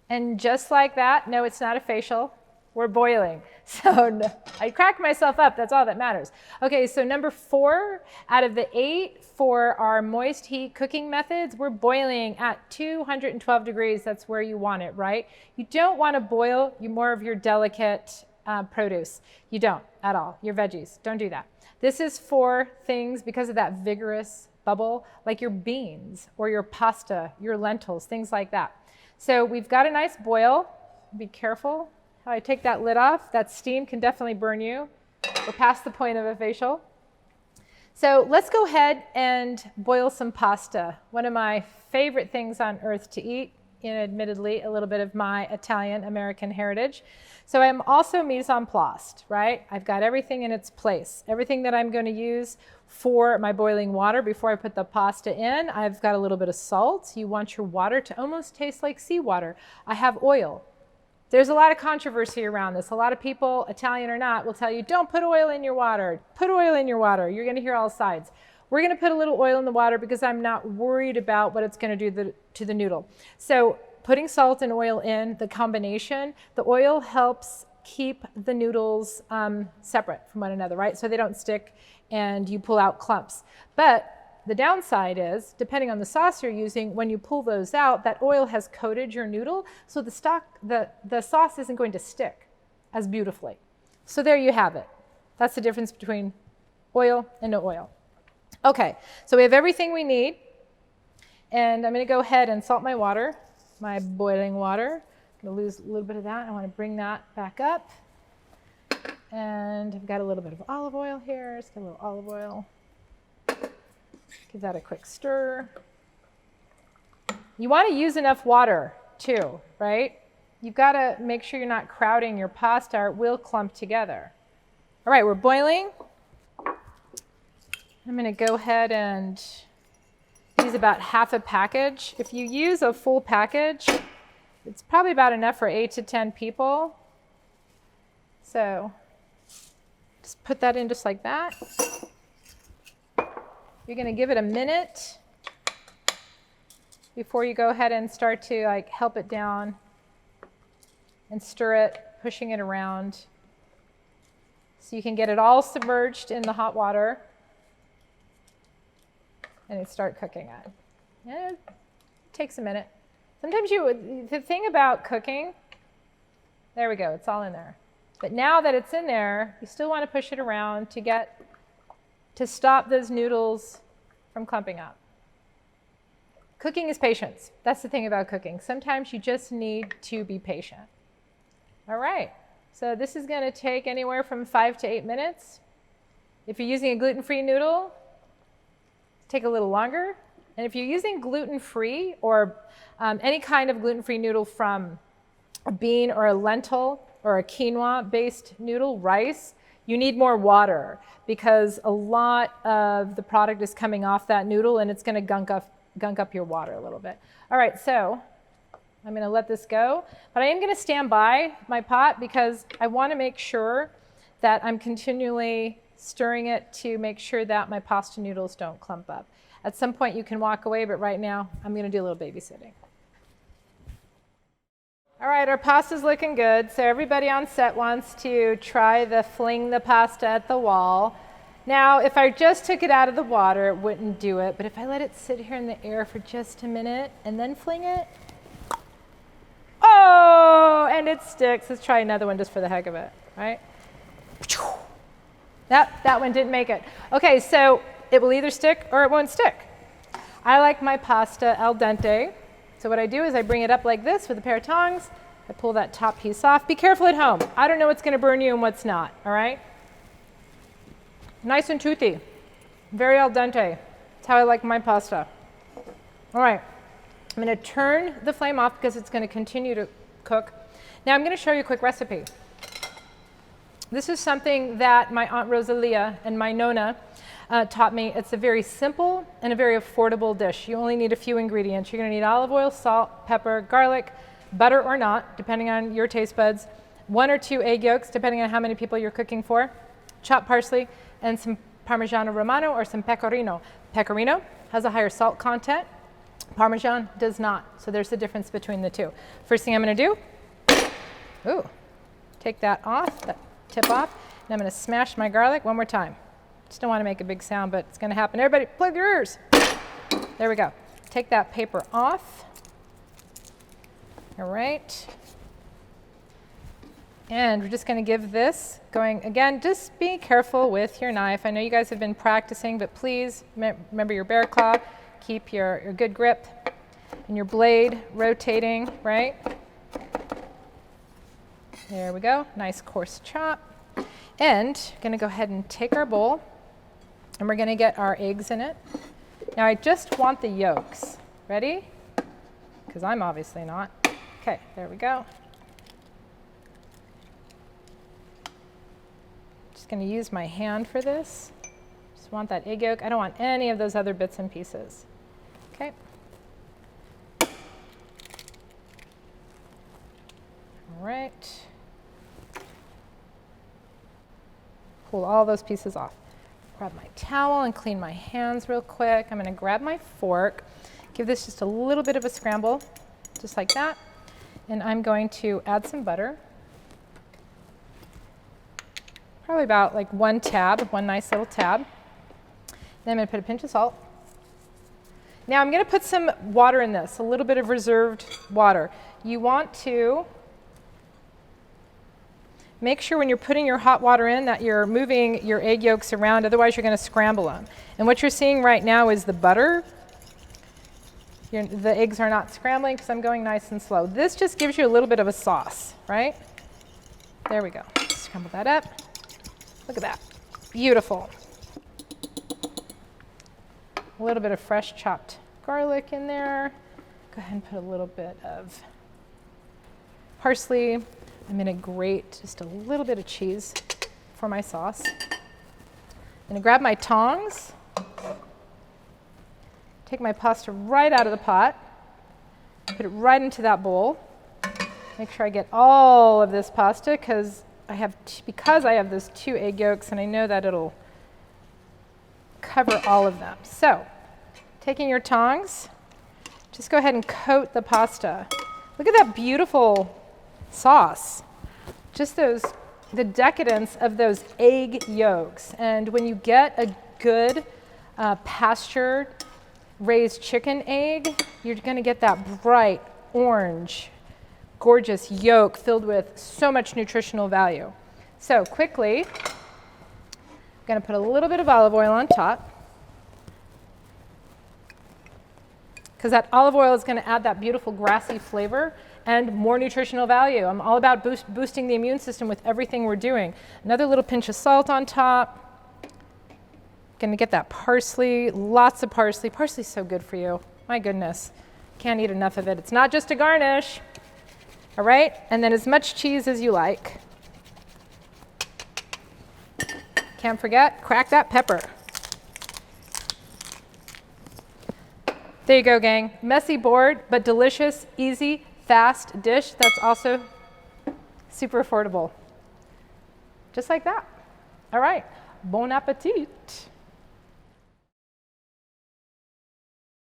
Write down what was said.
And just like that, no, it's not a facial. We're boiling. So no, I cracked myself up. That's all that matters. Okay, so number 4 out of the 8 for our moist heat cooking methods, we're boiling at 212 degrees. That's where you want it, right? You don't want to boil more of your delicate produce. You don't at all. Your veggies. Don't do that. This is for things because of that vigorous bubble, like your beans or your pasta, your lentils, things like that. So we've got a nice boil. Be careful how I take that lid off. That steam can definitely burn you. We're past the point of a facial. So let's go ahead and boil some pasta. One of my favorite things on earth to eat, and admittedly a little bit of my Italian-American heritage. So I'm also mise en place, right? I've got everything in its place. Everything that I'm going to use for my boiling water before I put the pasta in, I've got a little bit of salt. You want your water to almost taste like seawater. I have oil. There's a lot of controversy around this. A lot of people, Italian or not, will tell you, don't put oil in your water. Put oil in your water. You're going to hear all sides. We're going to put a little oil in the water because I'm not worried about what it's going to do to the noodle. So putting salt and oil in, the combination, the oil helps keep the noodles separate from one another, right? So they don't stick and you pull out clumps. But the downside is, depending on the sauce you're using, when you pull those out, that oil has coated your noodle, so the sauce isn't going to stick as beautifully. So there you have it. That's the difference between oil and no oil. Okay, so we have everything we need, and I'm going to go ahead and salt my water, my boiling water. I'm going to lose a little bit of that. I want to bring that back up. And I've got a little bit of olive oil here. Just get a little olive oil. Give that a quick stir. You want to use enough water too, right? You've got to make sure you're not crowding your pasta or it will clump together. All right, we're boiling. I'm going to go ahead and use about half a package. If you use a full package, it's probably about enough for 8 to 10 people. So just put that in just like that. You're going to give it a minute before you go ahead and start to help it down and stir it, pushing it around so you can get it all submerged in the hot water and you start cooking it. And it takes a minute. Sometimes the thing about cooking, there we go, it's all in there. But now that it's in there, you still want to push it around to stop those noodles from clumping up. Cooking is patience. That's the thing about cooking. Sometimes you just need to be patient. All right, so this is going to take anywhere from 5 to 8 minutes. If you're using a gluten-free noodle, take a little longer. And if you're using gluten-free or any kind of gluten-free noodle from a bean or a lentil or a quinoa-based noodle, rice, you need more water because a lot of the product is coming off that noodle and it's going to gunk up your water a little bit. All right, so I'm going to let this go, but I am going to stand by my pot because I want to make sure that I'm continually stirring it to make sure that my pasta noodles don't clump up. At some point you can walk away, but right now I'm going to do a little babysitting. All right, our pasta's looking good. So everybody on set wants to try the fling the pasta at the wall. Now, if I just took it out of the water, it wouldn't do it. But if I let it sit here in the air for just a minute and then fling it, oh, and it sticks. Let's try another one just for the heck of it, right? That one didn't make it. Okay, so it will either stick or it won't stick. I like my pasta al dente. So what I do is I bring it up like this with a pair of tongs. I pull that top piece off. Be careful at home. I don't know what's going to burn you and what's not, all right? Nice and toothy. Very al dente. That's how I like my pasta. All right. I'm going to turn the flame off because it's going to continue to cook. Now I'm going to show you a quick recipe. This is something that my Aunt Rosalia and my Nona taught me. It's a very simple and a very affordable dish. You only need a few ingredients. You're going to need olive oil, salt, pepper, garlic, butter or not, depending on your taste buds, 1 or 2 egg yolks, depending on how many people you're cooking for, chopped parsley, and some Parmigiano Romano or some pecorino. Pecorino has a higher salt content. Parmesan does not. So there's the difference between the two. First thing I'm going to do, ooh, take that off, that tip off, and I'm going to smash my garlic one more time. Just don't want to make a big sound, but it's going to happen. Everybody, plug your ears. There we go. Take that paper off. All right. And we're just going to give this going, again, just be careful with your knife. I know you guys have been practicing, but please remember your bear claw. Keep your good grip and your blade rotating, right? There we go, nice coarse chop. And I'm gonna go ahead and take our bowl and we're gonna get our eggs in it. Now I just want the yolks. Ready? Because I'm obviously not. Okay, there we go. Just gonna use my hand for this. Just want that egg yolk. I don't want any of those other bits and pieces. Okay. All right. Pull all those pieces off. Grab my towel and clean my hands real quick. I'm going to grab my fork, give this just a little bit of a scramble, just like that. And I'm going to add some butter. Probably about like one nice little tab. Then I'm going to put a pinch of salt. Now I'm going to put some water in this, a little bit of reserved water. You want to make sure when you're putting your hot water in that you're moving your egg yolks around, otherwise you're going to scramble them. And what you're seeing right now is the butter. The eggs are not scrambling because I'm going nice and slow. This just gives you a little bit of a sauce, right? There we go. Scramble that up. Look at that. Beautiful. A little bit of fresh chopped garlic in there. Go ahead and put a little bit of parsley. I'm going to grate just a little bit of cheese for my sauce. I'm going to grab my tongs, take my pasta right out of the pot, put it right into that bowl. Make sure I get all of this pasta because I have those 2 egg yolks and I know that it'll cover all of them. So, taking your tongs, just go ahead and coat the pasta. Look at that beautiful sauce. Just the decadence of those egg yolks. And when you get a good pasture raised chicken egg, you're going to get that bright orange, gorgeous yolk filled with so much nutritional value. So quickly, I'm going to put a little bit of olive oil on top because that olive oil is going to add that beautiful grassy flavor and more nutritional value. I'm all about boosting the immune system with everything we're doing. Another little pinch of salt on top. Going to get that parsley, lots of parsley. Parsley's so good for you. My goodness, can't eat enough of it. It's not just a garnish. All right, and then as much cheese as you like. Can't forget, crack that pepper. There you go, gang. Messy board, but delicious, easy, fast dish that's also super affordable. Just like that. All right, bon appetit.